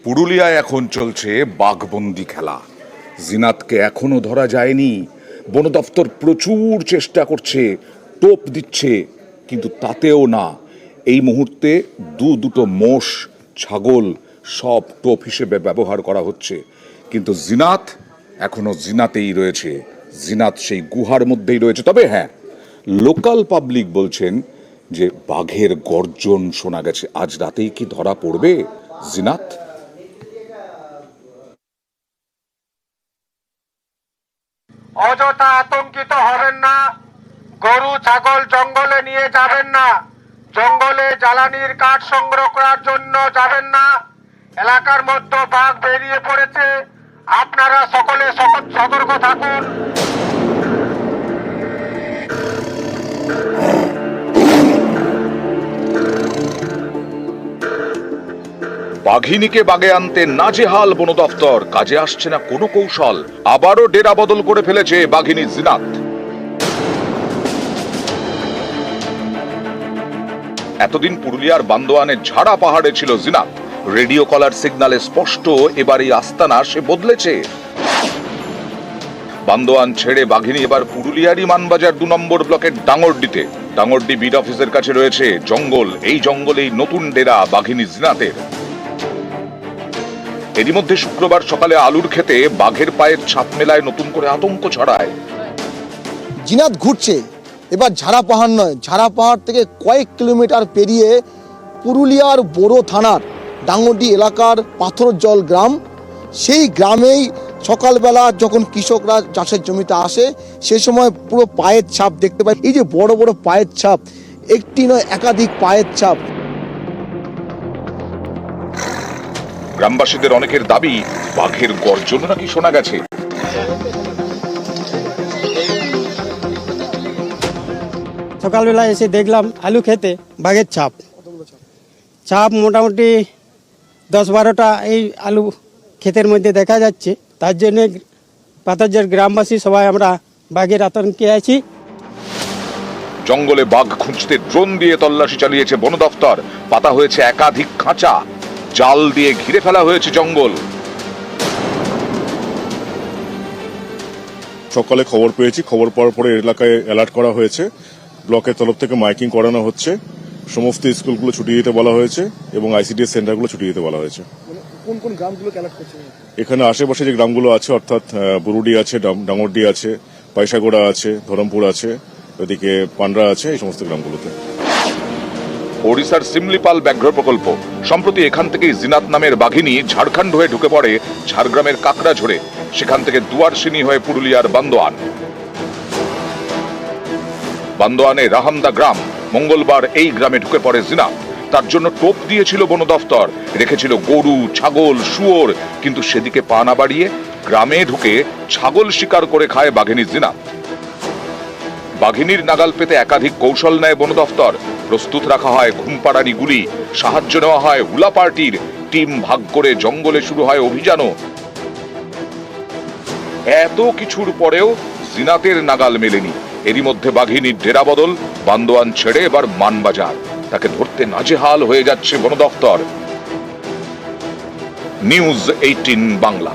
পুরুলিয়ায় এখন চলছে বাঘবন্দি খেলা। জিনাতকে এখনো ধরা যায়নি। বন দপ্তর প্রচুর চেষ্টা করছে, টোপ দিচ্ছে, কিন্তু তাতেও না। এই মুহূর্তে দুটো মোষ, ছাগল সব টোপ হিসেবে ব্যবহার করা হচ্ছে, কিন্তু জিনাত এখনো জিনাতেই রয়েছে। জিনাত সেই গুহার মধ্যেই রয়েছে। তবে হ্যাঁ, লোকাল পাবলিক বলছেন যে বাঘের গর্জন শোনা গেছে। আজ রাতেই কি ধরা পড়বে জিনাত? অযথা আতঙ্কিত হবেন না। গরু ছাগল জঙ্গলে নিয়ে যাবেন না। জঙ্গলে জ্বালানির কাঠ সংগ্রহ করার জন্য যাবেন না। এলাকার মধ্যে বাঘ বেরিয়ে পড়েছে, আপনারা সকলে সতর্ক থাকুন। বাঘিনীকে বাগে আনতে নাজেহাল বন দফতর, কাজে আসছে না কোনো কৌশল। আবারও ডেরা বদল করে ফেলেছে বাঘিনী জিনাত। এতদিন পুরুলিয়ার বান্দোয়ানের ঝাড়া পাহাড়ে ছিল জিনাত। রেডিও কলার সিগন্যালে স্পষ্ট এবার এই আস্তানা সে বদলেছে। বান্দোয়ান ছেড়ে বাঘিনী এবার পুরুলিয়ারই মানবাজার 2 নম্বর ব্লকের ডাঙ্গরডিতে। ডাঙ্গরডি বিট অফিসের কাছে রয়েছে জঙ্গল। এই জঙ্গলেই নতুন ডেরা বাঘিনী জিনাতের। এরই মধ্যে শুক্রবার সকালে আলুর ক্ষেতে বাঘের পায়ের ছাপ মেলায় নতুন করে আতঙ্ক ছড়ায়। জিনাত ঘুরছে। এবার ঝাড়া পাহাড় নয়, ঝাড়া পাহাড় থেকে কয়েক কিলোমিটার পেরিয়ে পুরুলিয়ার বড় থানার ডাঙ্গরডি এলাকার পাথরজল গ্রাম। সেই গ্রামেই সকালবেলা যখন কৃষকরা চাষের জমিতে আসে, সে সময় পুরো পায়ের ছাপ দেখতে পায়। এই যে বড় বড় পায়ের ছাপ, একটি নয় একাধিক পায়ের ছাপ। গ্রামবাসীদের অনেকের দাবি, বাঘের গর্জন নাকি শোনা গেছে। সকালবেলা এসে দেখলাম আলু খেতে বাঘের ছাপ মোটামুটি 10-12টা এই আলু ক্ষেতের মধ্যে দেখা যাচ্ছে। তার জন্য পাথরজল গ্রামবাসী সবাই আমরা বাঘের আতঙ্কে আছি। জঙ্গলে বাঘ খুঁজতে ড্রোন দিয়ে তল্লাশি চালিয়েছে বন দফতর। পাতা হয়েছে একাধিক খাঁচা, জাল দিয়ে ঘিরে ফেলা হয়েছে জঙ্গল। সকালে খবর পেয়েছি, খবর পাওয়ার পরে এলাকায় অ্যালার্ট করা হয়েছে। ব্লকের তরফ থেকে মাইকিং করানো হচ্ছে। সমস্ত স্কুলগুলো ছুটিয়ে দিতে বলা হয়েছে এবং আইসিডিএস সেন্টারগুলো ছুটিয়ে দিতে বলা হয়েছে। কোন কোন গ্রামগুলোকে অ্যালার্ট করছে? এখানে আশেপাশে যে গ্রামগুলো আছে, অর্থাৎ বুরুডি আছে, ডাঙ্গরডি আছে, পয়সাগোড়া আছে, ধরমপুর আছে, ওদিকে পান্ডরা আছে, এই সমস্ত গ্রামগুলোতে। ওড়িশার সিমলিপাল ব্যাঘ্র প্রকল্প। সম্প্রতি এখান থেকেই জিনাত নামের বাঘিনী ঝাড়খণ্ড হয়ে ঢুকে পড়ে ঝাড়গ্রামের কাকড়াঝোড়ে। সেখান থেকে দুয়ারসিনী হয়ে পুরুলিয়ার বান্দোয়ান। বান্দোয়ানে রাহামদা গ্রাম। মঙ্গলবার এই গ্রামে ঢুকে পড়ে জিনাত। তার জন্য টোপ দিয়েছিল বন দফতর, রেখেছিল গরু ছাগল শুয়োর, কিন্তু সেদিকে পা না বাড়িয়ে গ্রামে ঢুকে ছাগল শিকার করে খায় বাঘিনী জিনাত। বাঘিনীর নাগাল পেতে একাধিক কৌশল নেয় বন দফতর। প্রস্তুত রাখা হয় ঘুমপাড়ানি গুলি, সাহায্য নেওয়া হয় হুলা পার্টির। টিম ভাগ করে জঙ্গলে শুরু হয় অভিযানও। এত কিছুর পরেও জিনাতের নাগাল মেলেনি। এরই মধ্যে বাঘিনীর ডেরা বদল। বান্দোয়ান ছেড়ে এবার মানবাজার। তাকে ধরতে নাজেহাল হয়ে যাচ্ছে বন দফতর। নিউজ 18 বাংলা।